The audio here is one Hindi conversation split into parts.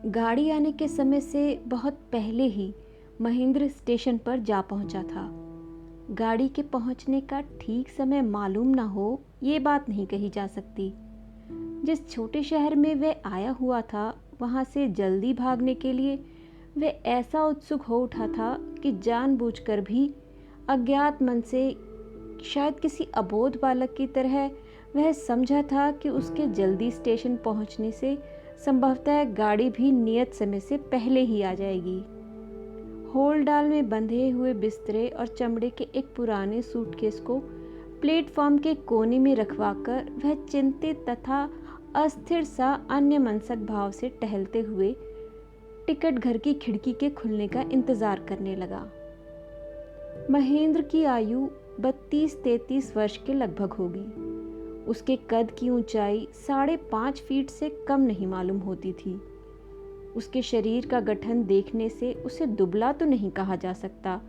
गाड़ी आने के समय से बहुत पहले ही महेंद्र स्टेशन पर जा पहुंचा था। गाड़ी के पहुंचने का ठीक समय मालूम ना हो, ये बात नहीं कही जा सकती। जिस छोटे शहर में वह आया हुआ था, वहां से जल्दी भागने के लिए वह ऐसा उत्सुक हो उठा था कि जानबूझकर भी अज्ञात मन से, शायद किसी अबोध बालक की तरह, वह समझा था कि उसके जल्दी स्टेशन पहुंचने से संभवतः गाड़ी भी नियत समय से पहले ही आ जाएगी। होलडाल में बंधे हुए बिस्तरे और चमड़े के एक पुराने सूटकेस को प्लेटफॉर्म के कोने में रखवाकर वह चिंतित तथा अस्थिर सा अन्य मनसक भाव से टहलते हुए टिकट घर की खिड़की के खुलने का इंतजार करने लगा। महेंद्र की आयु 32-33 वर्ष के लगभग होगी। उसके कद की ऊंचाई 5.5 फीट से कम नहीं मालूम होती थी। उसके शरीर का गठन देखने से उसे दुबला तो नहीं कहा जा सकता,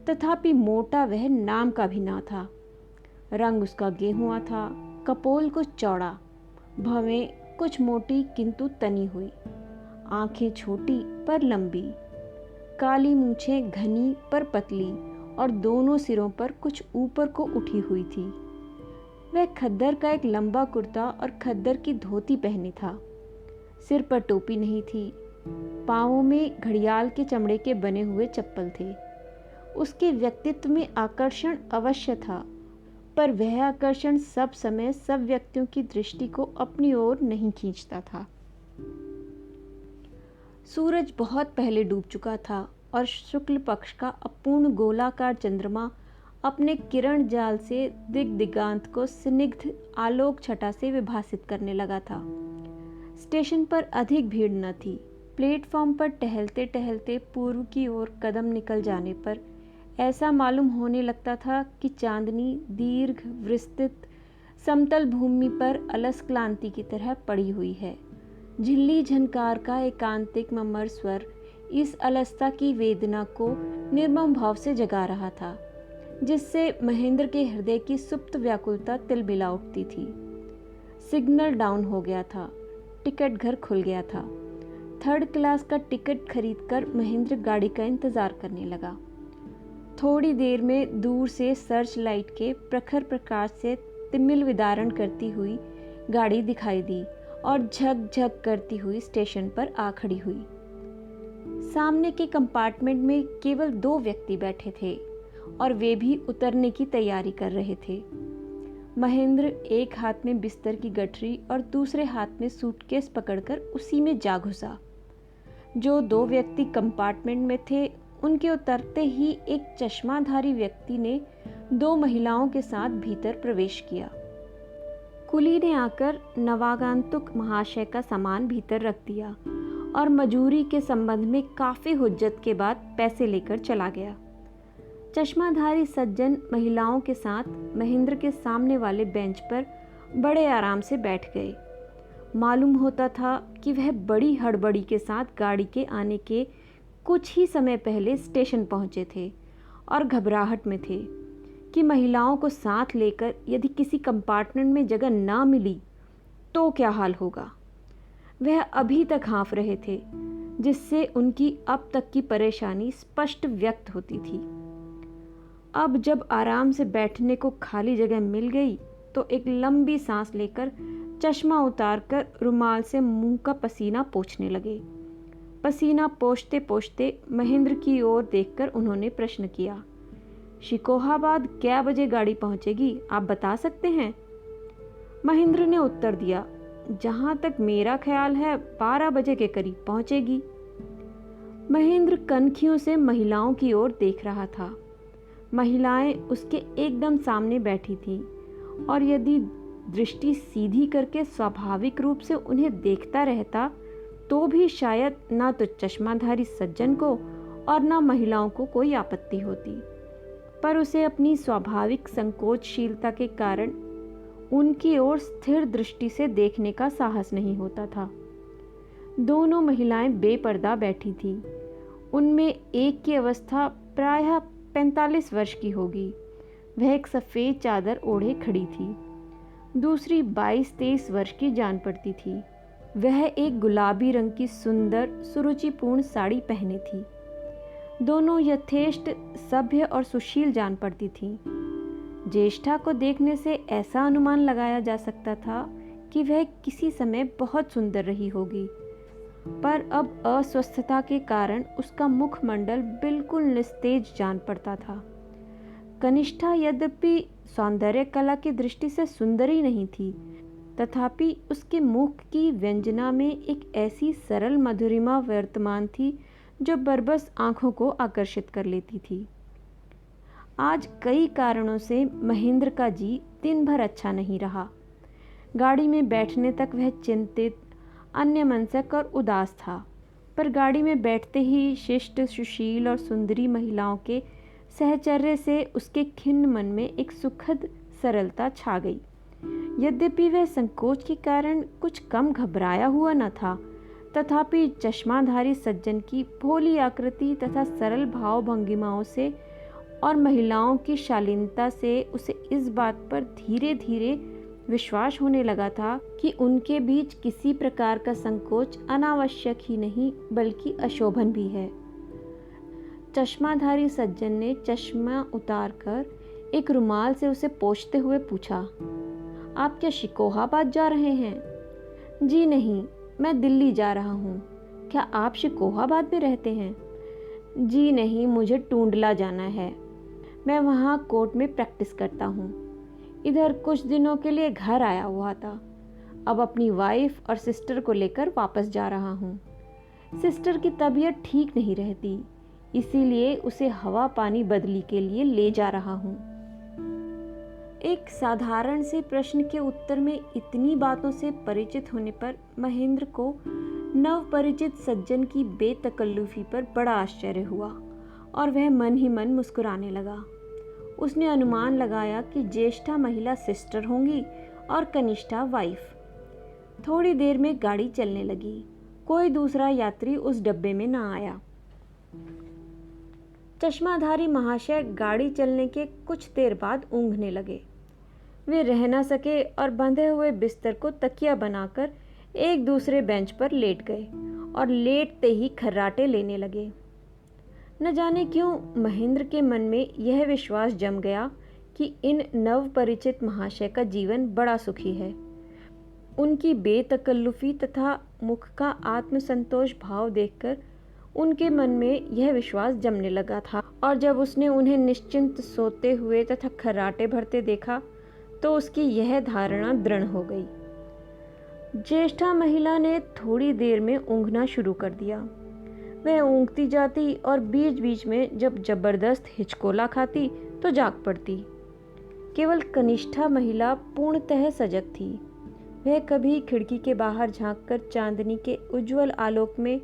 तथापि मोटा वह नाम का भी ना था। रंग उसका गेहुआ था, कपोल कुछ चौड़ा, भवें कुछ मोटी किंतु तनी हुई, आंखें छोटी पर लंबी, काली मूछें घनी पर पतली और दोनों सिरों पर कुछ ऊपर को उठी हुई थी। वह खद्दर का एक लंबा कुर्ता और खद्दर की धोती पहने था। सिर पर टोपी नहीं थी। पांवों में घड़ियाल के चमड़े के बने हुए चप्पल थे। उसके व्यक्तित्व में आकर्षण अवश्य था, पर वह आकर्षण सब समय सब व्यक्तियों की दृष्टि को अपनी ओर नहीं खींचता था। सूरज बहुत पहले डूब चुका था और शुक्ल पक्ष का अपूर्ण गोलाकार चंद्रमा अपने किरण जाल से दिग्दिगांत को स्निग्ध आलोक छटा से विभासित करने लगा था। स्टेशन पर अधिक भीड़ न थी। प्लेटफॉर्म पर टहलते टहलते पूर्व की ओर कदम निकल जाने पर ऐसा मालूम होने लगता था कि चांदनी दीर्घ विस्तृत समतल भूमि पर अलस क्लांति की तरह पड़ी हुई है। झिल्ली झनकार का एकांतिक ममर स्वर इस अलसता की वेदना को निर्मम भाव से जगा रहा था, जिससे महेंद्र के हृदय की सुप्त व्याकुलता तिलमिला उठती थी। सिग्नल डाउन हो गया था। टिकट घर खुल गया था। 3rd क्लास का टिकट खरीदकर महेंद्र गाड़ी का इंतजार करने लगा। थोड़ी देर में दूर से सर्च लाइट के प्रखर प्रकाश से तिमिल विदारण करती हुई गाड़ी दिखाई दी और झक-झक करती हुई स्टेशन पर आ खड़ी हुई। सामने के कंपार्टमेंट में केवल 2 व्यक्ति बैठे थे और वे भी उतरने की तैयारी कर रहे थे। महेंद्र एक हाथ में बिस्तर की गठरी और दूसरे हाथ में सूटकेस पकड़कर उसी में जा घुसा। जो 2 व्यक्ति कंपार्टमेंट में थे, उनके उतरते ही एक चश्माधारी व्यक्ति ने 2 महिलाओं के साथ भीतर प्रवेश किया। कुली ने आकर नवागंतुक महाशय का सामान भीतर रख दिया और मजूरी के संबंध में काफी हुज्जत के बाद पैसे लेकर चला गया। चश्माधारी सज्जन महिलाओं के साथ महेंद्र के सामने वाले बेंच पर बड़े आराम से बैठ गए। मालूम होता था कि वह बड़ी हड़बड़ी के साथ गाड़ी के आने के कुछ ही समय पहले स्टेशन पहुंचे थे और घबराहट में थे कि महिलाओं को साथ लेकर यदि किसी कंपार्टमेंट में जगह ना मिली तो क्या हाल होगा। वह अभी तक हाँफ रहे थे, जिससे उनकी अब तक की परेशानी स्पष्ट व्यक्त होती थी। अब जब आराम से बैठने को खाली जगह मिल गई तो एक लंबी सांस लेकर चश्मा उतारकर रुमाल से मुंह का पसीना पोंछने लगे। पसीना पोंछते पोंछते महेंद्र की ओर देखकर उन्होंने प्रश्न किया, शिकोहाबाद क्या बजे गाड़ी पहुंचेगी, आप बता सकते हैं? महेंद्र ने उत्तर दिया, जहां तक मेरा ख्याल है 12 बजे के करीब पहुंचेगी। महेंद्र कनखियों से महिलाओं की ओर देख रहा था। महिलाएं उसके एकदम सामने बैठी थीं और यदि दृष्टि सीधी करके स्वाभाविक रूप से उन्हें देखता रहता तो भी शायद ना तो चश्माधारी सज्जन को और ना महिलाओं को कोई आपत्ति होती, पर उसे अपनी स्वाभाविक संकोचशीलता के कारण उनकी ओर स्थिर दृष्टि से देखने का साहस नहीं होता था। दोनों महिलाएं बेपर्दा बैठी थीं। उनमें एक की अवस्था प्रायः 45 वर्ष की होगी। वह एक सफ़ेद चादर ओढ़े खड़ी थी। दूसरी 22-23 वर्ष की जान पड़ती थी। वह एक गुलाबी रंग की सुंदर सुरुचिपूर्ण साड़ी पहने थी। दोनों यथेष्ट सभ्य और सुशील जान पड़ती थीं। ज्येष्ठा को देखने से ऐसा अनुमान लगाया जा सकता था कि वह किसी समय बहुत सुंदर रही होगी, पर अब अस्वस्थता के कारण उसका मुखमंडल बिल्कुल निस्तेज जान पड़ता था। कनिष्ठा यद्यपि सौंदर्य कला की दृष्टि से सुंदरी नहीं थी, तथापि उसके मुख की व्यंजना में एक ऐसी सरल मधुरिमा वर्तमान थी जो बरबस आंखों को आकर्षित कर लेती थी। आज कई कारणों से महेंद्र का जी दिन भर अच्छा नहीं रहा। गाड़ी में बैठने तक वह चिंतित, अन्यमनस्क और उदास था, पर गाड़ी में बैठते ही शिष्ट, सुशील और सुंदरी महिलाओं के सहचर्य से उसके खिन्न मन में एक सुखद सरलता छा गई। यद्यपि वह संकोच के कारण कुछ कम घबराया हुआ न था, तथापि चश्माधारी सज्जन की भोली आकृति तथा सरल भाव भंगिमाओं से और महिलाओं की शालीनता से उसे इस बात पर धीरे धीरे विश्वास होने लगा था कि उनके बीच किसी प्रकार का संकोच अनावश्यक ही नहीं बल्कि अशोभन भी है। चश्माधारी सज्जन ने चश्मा उतारकर एक रुमाल से उसे पोंछते हुए पूछा, आप क्या शिकोहाबाद जा रहे हैं? जी नहीं, मैं दिल्ली जा रहा हूँ। क्या आप शिकोहाबाद में रहते हैं? जी नहीं, मुझे टूंडला जाना है। मैं वहाँ कोर्ट में प्रैक्टिस करता हूँ। इधर कुछ दिनों के लिए घर आया हुआ था। अब अपनी वाइफ और सिस्टर को लेकर वापस जा रहा हूँ। सिस्टर की तबीयत ठीक नहीं रहती, इसीलिए उसे हवा पानी बदली के लिए ले जा रहा हूँ। एक साधारण से प्रश्न के उत्तर में इतनी बातों से परिचित होने पर महेंद्र को नव परिचित सज्जन की बेतकल्लुफी पर बड़ा आश्चर्य हुआ और वह मन ही मन मुस्कुराने लगा। उसने अनुमान लगाया कि ज्येष्ठा महिला सिस्टर होंगी और कनिष्ठा वाइफ। थोड़ी देर में गाड़ी चलने लगी। कोई दूसरा यात्री उस डब्बे में न आया। चश्माधारी महाशय गाड़ी चलने के कुछ देर बाद ऊँघने लगे। वे रह न सके और बंधे हुए बिस्तर को तकिया बनाकर एक दूसरे बेंच पर लेट गए और लेटते ही खर्राटे लेने लगे। न जाने क्यों महेंद्र के मन में यह विश्वास जम गया कि इन नव परिचित महाशय का जीवन बड़ा सुखी है। उनकी बेतकल्लुफी तथा मुख का आत्मसंतोष भाव देखकर उनके मन में यह विश्वास जमने लगा था, और जब उसने उन्हें निश्चिंत सोते हुए तथा खर्राटे भरते देखा तो उसकी यह धारणा दृढ़ हो गई। ज्येष्ठा महिला ने थोड़ी देर में ऊँघना शुरू कर दिया। वह ऊँघती जाती और बीच बीच में जब जबरदस्त हिचकोला खाती तो जाग पड़ती। केवल कनिष्ठा महिला पूर्णतः सजग थी। वह कभी खिड़की के बाहर झांककर चांदनी के उज्जवल आलोक में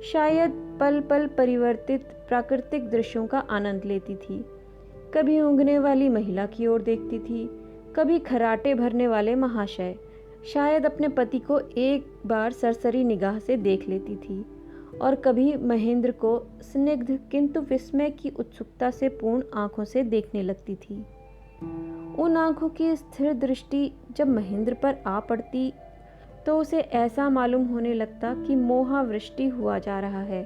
शायद पल पल परिवर्तित प्राकृतिक दृश्यों का आनंद लेती थी, कभी ऊँघने वाली महिला की ओर देखती थी, कभी खर्राटे भरने वाले महाशय, शायद अपने पति को एक बार सरसरी निगाह से देख लेती थी, और कभी महेंद्र को स्निग्ध किंतु विस्मय की उत्सुकता से पूर्ण आंखों से देखने लगती थी। उन आंखों की स्थिर दृष्टि जब महेंद्र पर आ पड़ती तो उसे ऐसा मालूम होने लगता कि मोहावृष्टि हुआ जा रहा है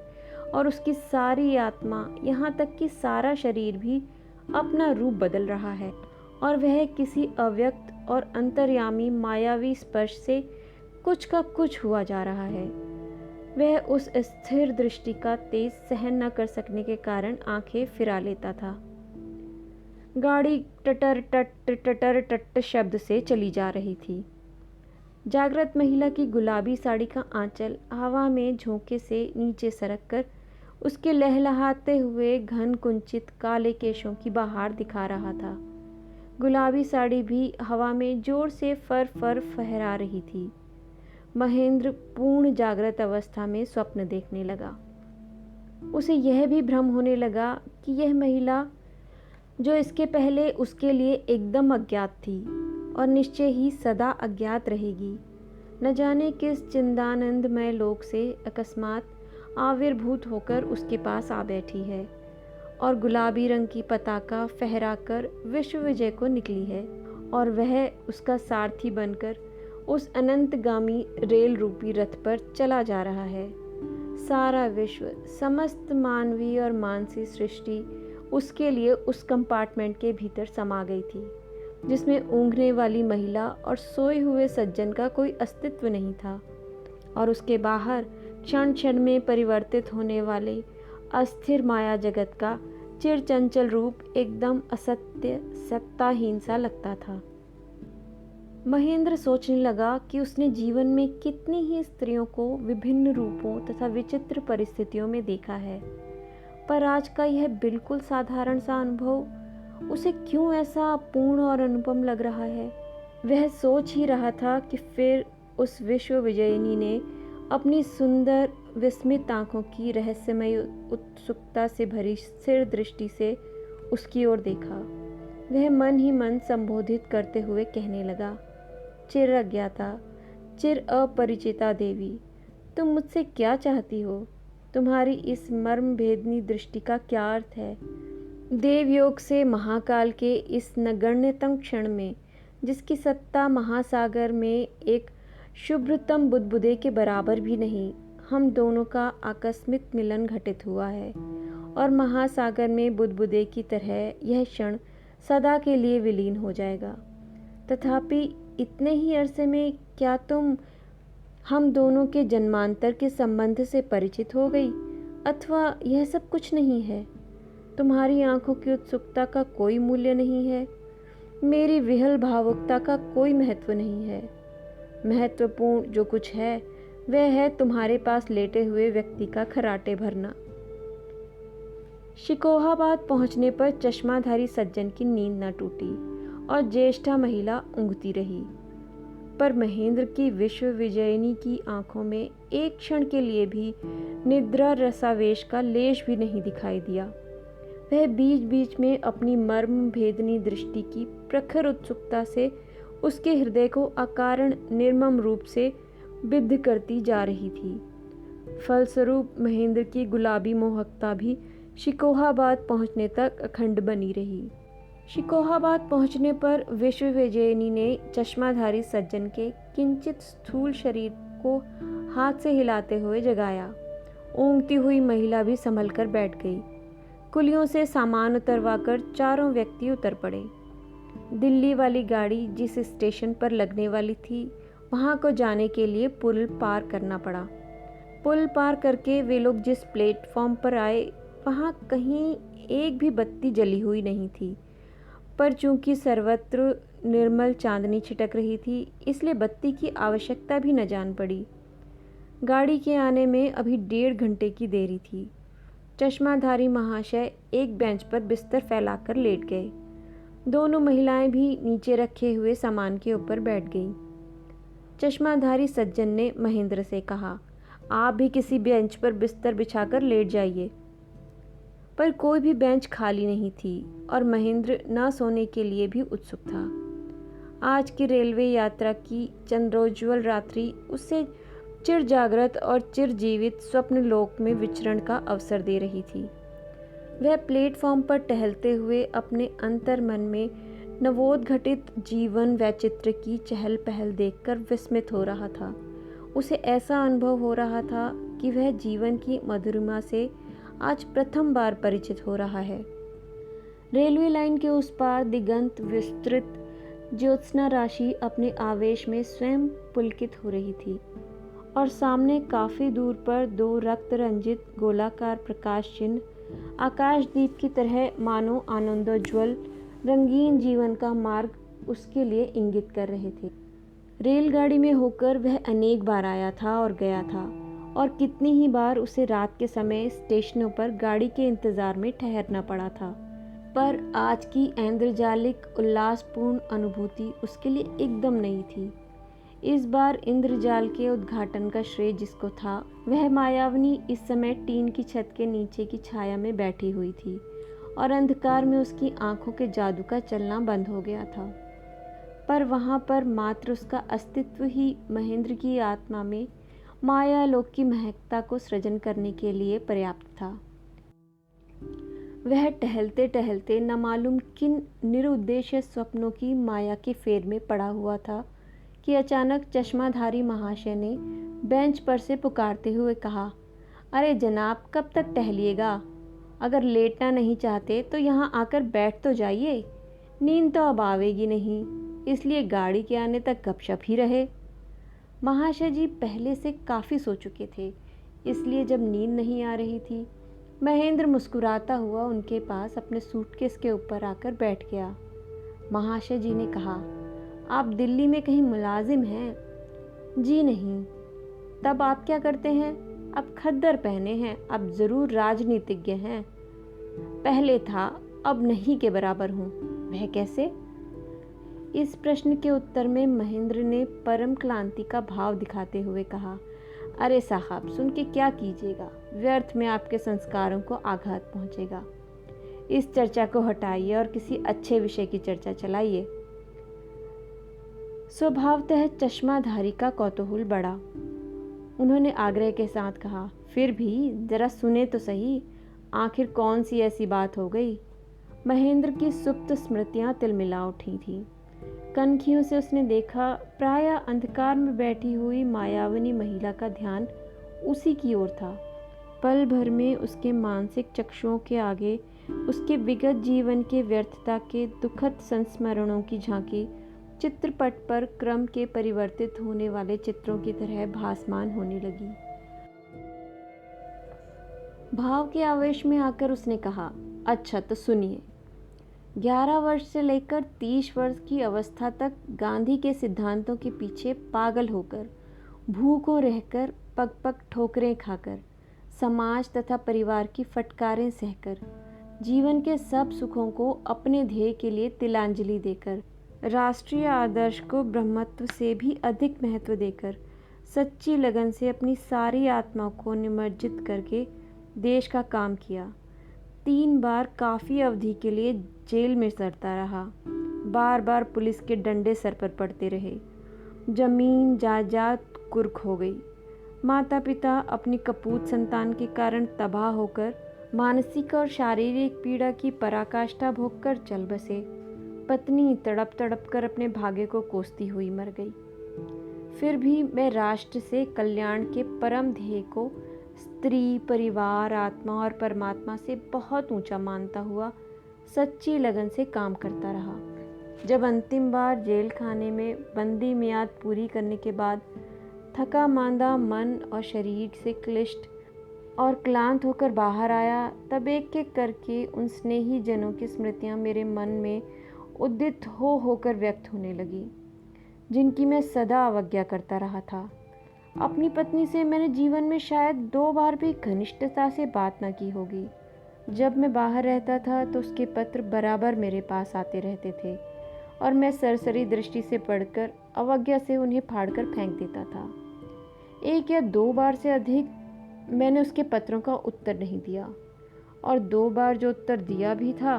और उसकी सारी आत्मा, यहाँ तक कि सारा शरीर भी अपना रूप बदल रहा है और वह किसी अव्यक्त और अंतर्यामी मायावी स्पर्श से कुछ का कुछ हुआ जा रहा है। वह उस स्थिर दृष्टि का तेज सहन न कर सकने के कारण आंखें फिरा लेता था। गाड़ी टटर टट शब्द से चली जा रही थी। जागृत महिला की गुलाबी साड़ी का आंचल हवा में झोंके से नीचे सरक कर उसके लहलहाते हुए घन कुंचित काले केशों की बहार दिखा रहा था। गुलाबी साड़ी भी हवा में जोर से फर फर फहरा रही थी। महेंद्र पूर्ण जागृत अवस्था में स्वप्न देखने लगा। उसे यह भी भ्रम होने लगा कि यह महिला, जो इसके पहले उसके लिए एकदम अज्ञात थी और निश्चय ही सदा अज्ञात रहेगी, न जाने किस चिंदानंदमय लोक से अकस्मात आविर्भूत होकर उसके पास आ बैठी है और गुलाबी रंग की पताका फहराकर विश्व विजय को निकली है, और वह उसका सारथी बनकर उस अनंतगामी रेल रूपी रथ पर चला जा रहा है। सारा विश्व, समस्त मानवीय और मानसी सृष्टि उसके लिए उस कंपार्टमेंट के भीतर समा गई थी, जिसमें ऊँघने वाली महिला और सोए हुए सज्जन का कोई अस्तित्व नहीं था, और उसके बाहर क्षण क्षण में परिवर्तित होने वाले अस्थिर माया जगत का चिरचंचल रूप एकदम असत्य, सत्ताहीन सा लगता था। महेंद्र सोचने लगा कि उसने जीवन में कितनी ही स्त्रियों को विभिन्न रूपों तथा विचित्र परिस्थितियों में देखा है, पर आज का यह बिल्कुल साधारण सा अनुभव उसे क्यों ऐसा अपूर्ण और अनुपम लग रहा है। वह सोच ही रहा था कि फिर उस विश्व विजयिनी ने अपनी सुंदर विस्मित आंखों की रहस्यमय उत्सुकता से भरी स्थिर दृष्टि से उसकी ओर देखा। वह मन ही मन संबोधित करते हुए कहने लगा, चिर अज्ञाता, चिर अपरिचिता देवी, तुम मुझसे क्या चाहती हो? तुम्हारी इस मर्म भेदनी दृष्टि का क्या अर्थ है? देवयोग से महाकाल के इस नगण्यतम क्षण में, जिसकी सत्ता महासागर में एक शुभ्रतम बुदबुदे के बराबर भी नहीं, हम दोनों का आकस्मिक मिलन घटित हुआ है, और महासागर में बुदबुदे की तरह यह क्षण सदा के लिए विलीन हो जाएगा। तथापि इतने ही अरसे में क्या तुम हम दोनों के जन्मांतर के संबंध से परिचित हो गई, अथवा यह सब कुछ नहीं है? तुम्हारी आंखों की उत्सुकता का कोई मूल्य नहीं है, मेरी विहल भावुकता का कोई महत्व नहीं है। महत्वपूर्ण जो कुछ है वह है तुम्हारे पास लेटे हुए व्यक्ति का खराटे भरना। शिकोहाबाद पहुंचने पर चश्माधारी सज्जन की नींद न टूटी और ज्येष्ठा महिला ऊँघती रही, पर महेंद्र की विश्व विजयिनी की आंखों में एक क्षण के लिए भी निद्रा रसावेश का लेश भी नहीं दिखाई दिया। वह बीच बीच में अपनी मर्म भेदनी दृष्टि की प्रखर उत्सुकता से उसके हृदय को अकारण निर्मम रूप से बिद्ध करती जा रही थी। फलस्वरूप महेंद्र की गुलाबी मोहकता भी शिकोहाबाद पहुंचने तक अखंड बनी रही। शिकोहाबाद पहुंचने पर विश्व विजयिनी ने चश्माधारी सज्जन के किंचित स्थूल शरीर को हाथ से हिलाते हुए जगाया। ऊँघती हुई महिला भी संभल कर बैठ गई। कुलियों से सामान उतरवाकर चारों व्यक्ति उतर पड़े। दिल्ली वाली गाड़ी जिस स्टेशन पर लगने वाली थी, वहां को जाने के लिए पुल पार करना पड़ा। पुल पार करके वे लोग जिस प्लेटफॉर्म पर आए, वहां कहीं एक भी बत्ती जली हुई नहीं थी, पर चूंकि सर्वत्र निर्मल चांदनी छिटक रही थी, इसलिए बत्ती की आवश्यकता भी न जान पड़ी। गाड़ी के आने में अभी 1.5 घंटे की देरी थी। चश्माधारी महाशय एक बेंच पर बिस्तर फैलाकर लेट गए। दोनों महिलाएं भी नीचे रखे हुए सामान के ऊपर बैठ गईं। चश्माधारी सज्जन ने महेंद्र से कहा, आप भी किसी बेंच पर बिस्तर बिछाकर लेट जाइए। पर कोई भी बेंच खाली नहीं थी और महेंद्र न सोने के लिए भी उत्सुक था। आज की रेलवे यात्रा की चंद्रोज्वल रात्रि उसे चिर जागृत और चिर जीवित स्वप्न लोक में विचरण का अवसर दे रही थी। वह प्लेटफॉर्म पर टहलते हुए अपने अंतर मन में नवोद्घटित जीवन वैचित्र की चहल पहल देखकर विस्मित हो रहा था। उसे ऐसा अनुभव हो रहा था कि वह जीवन की मधुरिमा से आज प्रथम बार परिचित हो रहा है। रेलवे लाइन के उस पार दिगंत विस्तृत ज्योत्सना राशि अपने आवेश में स्वयं पुलकित हो रही थी, और सामने काफी दूर पर 2 रक्त रंजित गोलाकार प्रकाश चिन्ह आकाशदीप की तरह मानो आनंदोज्वल रंगीन जीवन का मार्ग उसके लिए इंगित कर रहे थे। रेलगाड़ी में होकर वह अनेक बार आया था और गया था, और कितनी ही बार उसे रात के समय स्टेशनों पर गाड़ी के इंतजार में ठहरना पड़ा था। पर आज की ऐन्द्रजालिक उल्लासपूर्ण अनुभूति उसके लिए एकदम नई थी। इस बार इंद्रजाल के उद्घाटन का श्रेय जिसको था, वह मायावनी इस समय टीन की छत के नीचे की छाया में बैठी हुई थी, और अंधकार में उसकी आंखों के जादू का चलना बंद हो गया था। पर वहां पर मात्र उसका अस्तित्व ही महेंद्र की आत्मा में मायालोक की महकता को सृजन करने के लिए पर्याप्त था। वह टहलते टहलते न मालूम किन निरुद्देश्य स्वप्नों की माया के फेर में पड़ा हुआ था कि अचानक चश्माधारी महाशय ने बेंच पर से पुकारते हुए कहा, अरे जनाब, कब तक टहलिएगा? अगर लेटना नहीं चाहते तो यहाँ आकर बैठ तो जाइए। नींद तो अब आवेगी नहीं, इसलिए गाड़ी के आने तक गपशप ही रहे। महाशय जी पहले से काफ़ी सो चुके थे, इसलिए जब नींद नहीं आ रही थी, महेंद्र मुस्कुराता हुआ उनके पास अपने सूटकेस के ऊपर आकर बैठ गया। महाशय जी ने कहा, आप दिल्ली में कहीं मुलाजिम हैं? जी नहीं। तब आप क्या करते हैं? अब खद्दर पहने हैं, अब ज़रूर राजनीतिज्ञ हैं। पहले था, अब नहीं के बराबर हूँ। वह कैसे? इस प्रश्न के उत्तर में महेंद्र ने परम क्लांति का भाव दिखाते हुए कहा, अरे साहब, सुन के क्या कीजिएगा, व्यर्थ में आपके संस्कारों को आघात पहुंचेगा। इस चर्चा को हटाइए और किसी अच्छे विषय की चर्चा चलाइए। स्वभावतः चश्माधारी का कौतूहल बढ़ा। उन्होंने आग्रह के साथ कहा, फिर भी जरा सुने तो सही, आखिर कौन सी ऐसी बात हो गई? महेंद्र की सुप्त स्मृतियां तिलमिला उठी थीं। कनखियों से उसने देखा, प्रायः अंधकार में बैठी हुई मायाविनी महिला का ध्यान उसी की ओर था। पल भर में उसके मानसिक चक्षुओं के आगे उसके विगत जीवन के व्यर्थता के दुखद संस्मरणों की झांकी चित्रपट पर क्रम के परिवर्तित होने वाले चित्रों की तरह भासमान होने लगी। भाव के आवेश में आकर उसने कहा, अच्छा तो सुनिए। 11 वर्ष से लेकर 30 वर्ष की अवस्था तक गांधी के सिद्धांतों के पीछे पागल होकर, भूखों रहकर, पग पग ठोकरें खाकर, समाज तथा परिवार की फटकारें सहकर, जीवन के सब सुखों को अपने ध्येय के लिए तिलांजलि देकर, राष्ट्रीय आदर्श को ब्रह्मत्व से भी अधिक महत्व देकर, सच्ची लगन से अपनी सारी आत्मा को निमज्जित करके देश का काम किया। 3 बार काफ़ी अवधि के लिए जेल में सड़ता रहा। बार बार पुलिस के डंडे सर पर पड़ते रहे। जमीन जायदाद कुर्क हो गई। माता पिता अपनी कपूत संतान के कारण तबाह होकर मानसिक और शारीरिक पीड़ा की पराकाष्ठा भोगकर चल बसे। पत्नी तड़प तड़प कर अपने भाग्य को कोसती हुई मर गई। फिर भी मैं राष्ट्र से कल्याण के परम ध्येय को स्त्री, परिवार, आत्मा और परमात्मा से बहुत ऊंचा मानता हुआ सच्ची लगन से काम करता रहा। जब अंतिम बार जेल खाने में बंदी मियाद पूरी करने के बाद थका मांदा मन और शरीर से क्लिष्ट और क्लांत होकर बाहर आया, तब एक एक करके उन स्नेही जनों की स्मृतियां मेरे मन में उद्दित होकर व्यक्त होने लगी, जिनकी मैं सदा अवज्ञा करता रहा था। अपनी पत्नी से मैंने जीवन में शायद 2 बार भी घनिष्ठता से बात न की होगी। जब मैं बाहर रहता था तो उसके पत्र बराबर मेरे पास आते रहते थे और मैं सरसरी दृष्टि से पढ़कर अवज्ञा से उन्हें फाड़कर फेंक देता था। 1 या 2 बार से अधिक मैंने उसके पत्रों का उत्तर नहीं दिया, और 2 बार जो उत्तर दिया भी था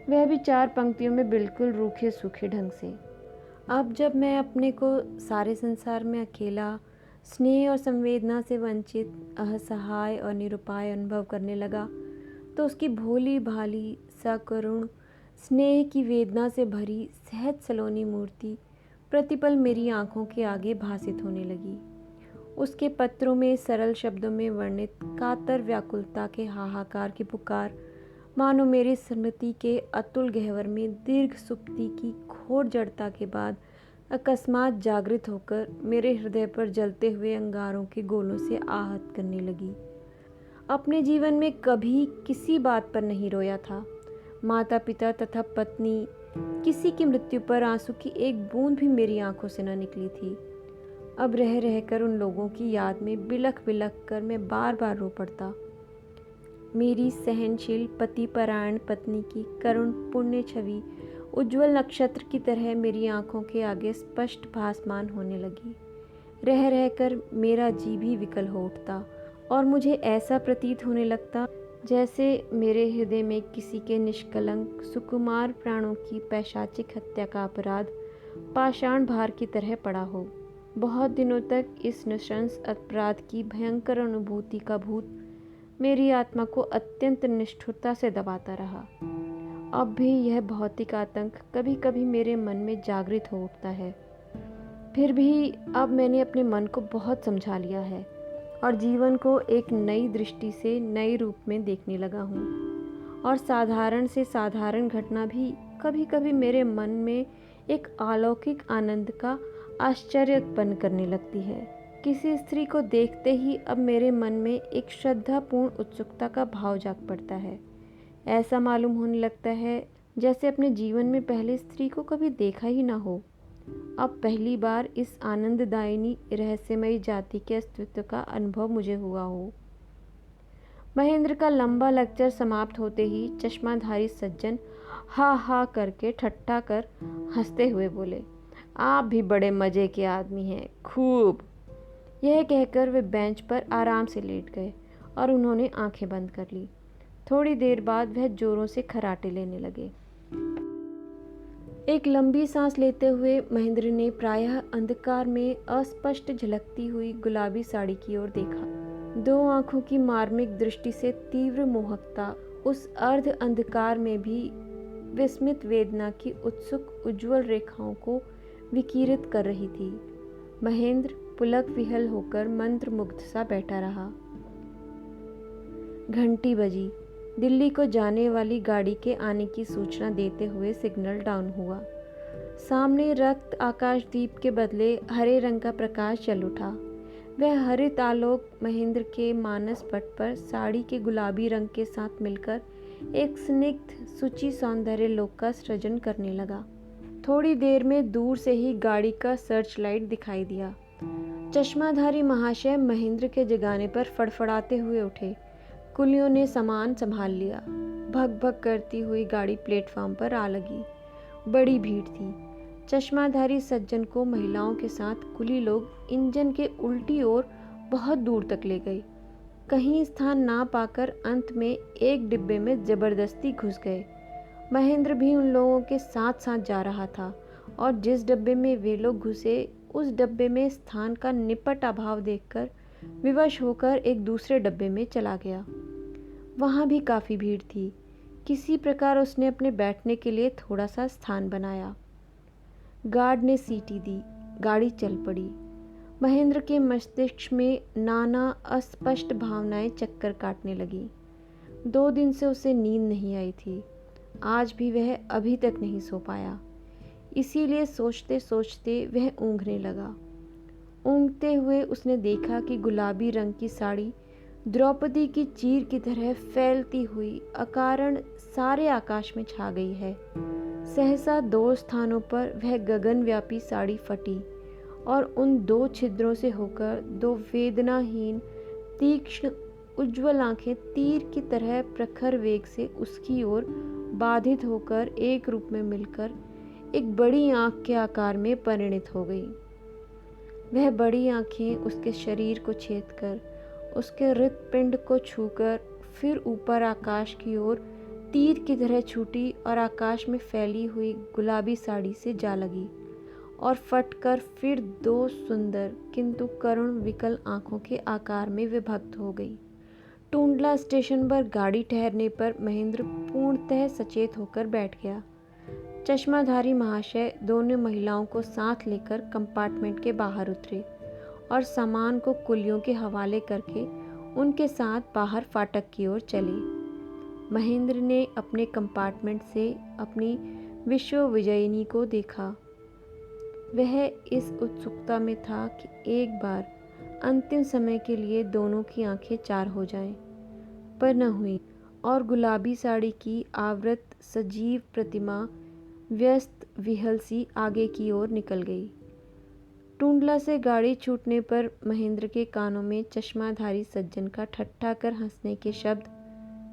वह भी 4 पंक्तियों में बिल्कुल रूखे सूखे ढंग से। अब जब मैं अपने को सारे संसार में अकेला, स्नेह और संवेदना से वंचित, असहाय और निरुपाय अनुभव करने लगा, तो उसकी भोली भाली, सकरुण, स्नेह की वेदना से भरी सहज सलोनी मूर्ति प्रतिपल मेरी आंखों के आगे भासित होने लगी। उसके पत्रों में सरल शब्दों में वर्णित कातर व्याकुलता के हाहाकार की पुकार मानो मेरी स्मृति के अतुल गहवर में दीर्घ सुप्ति की घोर जड़ता के बाद अकस्मात जागृत होकर मेरे हृदय पर जलते हुए अंगारों के गोलों से आहत करने लगी। अपने जीवन में कभी किसी बात पर नहीं रोया था। माता पिता तथा पत्नी, किसी की मृत्यु पर आंसू की एक बूंद भी मेरी आंखों से न निकली थी। अब रह रहकर उन लोगों की याद में बिलख बिलख कर मैं बार बार रो पड़ता। मेरी सहनशील पतिपरायण पत्नी की करुण पुण्य छवि उज्जवल नक्षत्र की तरह मेरी आंखों के आगे स्पष्ट भासमान होने लगी। रह रहकर मेरा जी भी विकल हो उठता और मुझे ऐसा प्रतीत होने लगता जैसे मेरे हृदय में किसी के निष्कलंक सुकुमार प्राणों की पैशाचिक हत्या का अपराध पाषाण भार की तरह पड़ा हो। बहुत दिनों तक इस नृशंस अपराध की भयंकर अनुभूति का भूत मेरी आत्मा को अत्यंत निष्ठुरता से दबाता रहा। अब भी यह भौतिक आतंक कभी कभी मेरे मन में जागृत हो उठता है। फिर भी अब मैंने अपने मन को बहुत समझा लिया है और जीवन को एक नई दृष्टि से नए रूप में देखने लगा हूँ। और साधारण से साधारण घटना भी कभी कभी मेरे मन में एक अलौकिक आनंद का आश्चर्य उत्पन्न करने लगती है। किसी स्त्री को देखते ही अब मेरे मन में एक श्रद्धापूर्ण उत्सुकता का भाव जाग पड़ता है। ऐसा मालूम होने लगता है जैसे अपने जीवन में पहले स्त्री को कभी देखा ही ना हो। अब पहली बार इस आनंददायिनी रहस्यमयी जाति के अस्तित्व का अनुभव मुझे हुआ हो। महेंद्र का लंबा लेक्चर समाप्त होते ही चश्माधारी सज्जन हा हा करके ठट्ठा कर हंसते हुए बोले, आप भी बड़े मजे के आदमी हैं, खूब। यह कहकर वे बेंच पर आराम से लेट गए और उन्होंने आंखें बंद कर ली। थोड़ी देर बाद वह जोरों से खर्राटे लेने लगे। एक लंबी सांस लेते हुए महेंद्र ने प्रायः अंधकार में अस्पष्ट झलकती हुई गुलाबी साड़ी की ओर देखा। दो आंखों की मार्मिक दृष्टि से तीव्र मोहकता उस अर्ध अंधकार में भी विस्मित वेदना की उत्सुक उज्ज्वल रेखाओं को विकिरित कर रही थी। महेंद्र पुलक विहल होकर मंत्रमुग्ध सा बैठा रहा। घंटी बजी। दिल्ली को जाने वाली गाड़ी के आने की सूचना देते हुए सिग्नल डाउन हुआ। सामने रक्त आकाशदीप के बदले हरे रंग का प्रकाश जल उठा। वह हरित आलोक महेंद्र के मानस पट पर साड़ी के गुलाबी रंग के साथ मिलकर एक स्निग्ध सुचि सौंदर्य लोक का सृजन करने लगा। थोड़ी देर में दूर से ही गाड़ी का सर्च लाइट दिखाई दिया। चश्माधारी महाशय महेंद्र के जगाने पर फड़फड़ाते हुए उठे। कुलियों ने सामान संभाल लिया। भग भग करती हुई गाड़ी प्लेटफॉर्म पर आ लगी। बड़ी भीड़ थी। चश्माधारी सज्जन को महिलाओं के साथ कुली लोग इंजन के उल्टी ओर बहुत दूर तक ले गए। कहीं स्थान ना पाकर अंत में एक डिब्बे में जबरदस्ती घुस गए। महेंद्र भी उन लोगों के साथ साथ जा रहा था और जिस डब्बे में वे लोग घुसे उस डब्बे में स्थान का निपट अभाव देखकर विवश होकर एक दूसरे डब्बे में चला गया। वहाँ भी काफ़ी भीड़ थी। किसी प्रकार उसने अपने बैठने के लिए थोड़ा सा स्थान बनाया। गार्ड ने सीटी दी। गाड़ी चल पड़ी। महेंद्र के मस्तिष्क में नाना अस्पष्ट भावनाएं चक्कर काटने लगी। 2 दिन से उसे नींद नहीं आई थी। आज भी वह अभी तक नहीं सो पाया। इसीलिए सोचते सोचते वह ऊँघने लगा। ऊँघते हुए उसने देखा कि गुलाबी रंग की साड़ी द्रौपदी की चीर की तरह फैलती हुई अकारण सारे आकाश में छा गई है। सहसा 2 स्थानों पर वह गगनव्यापी साड़ी फटी और उन 2 छिद्रों से होकर 2 वेदनाहीन तीक्ष्ण उज्ज्वल आंखें तीर की तरह प्रखर वेग से उसकी ओर बाधित होकर एक रूप में मिलकर एक बड़ी आंख के आकार में परिणित हो गई। वह बड़ी आंखें उसके शरीर को छेदकर उसके हृत्पिंड को छूकर फिर ऊपर आकाश की ओर तीर की तरह छूटी और आकाश में फैली हुई गुलाबी साड़ी से जा लगी और फटकर फिर 2 सुंदर किंतु करुण विकल आंखों के आकार में विभक्त हो गई। टूंडला स्टेशन पर गाड़ी ठहरने पर महेंद्र पूर्णतः सचेत होकर बैठ गया। चश्माधारी महाशय दोनों महिलाओं को साथ लेकर कंपार्टमेंट के बाहर उतरे और सामान को कुलियों के हवाले करके उनके साथ बाहर फाटक की ओर चले। महेंद्र ने अपने कंपार्टमेंट से अपनी विश्व विजयिनी को देखा। वह इस उत्सुकता में था कि एक बार अंतिम समय के लिए दोनों की आंखें चार हो जाएं, पर न हुई और गुलाबी साड़ी की आवृत सजीव प्रतिमा व्यस्त विहल सी आगे की ओर निकल गई। टूंडला से गाड़ी छूटने पर महेंद्र के कानों में चश्माधारी सज्जन का ठट्ठा कर हंसने के शब्द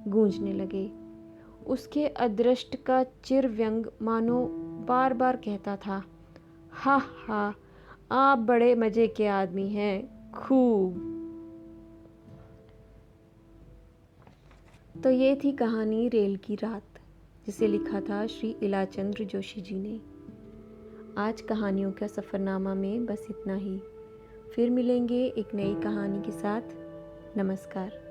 गूंजने लगे। उसके अदृष्ट का चिर व्यंग मानो बार बार कहता था, हा हा, आप बड़े मजे के आदमी हैं, खूब। तो ये थी कहानी रेल की रात, जिसे लिखा था श्री इलाचंद्र जोशी जी ने। आज कहानियों का सफ़रनामा में बस इतना ही। फिर मिलेंगे एक नई कहानी के साथ। नमस्कार।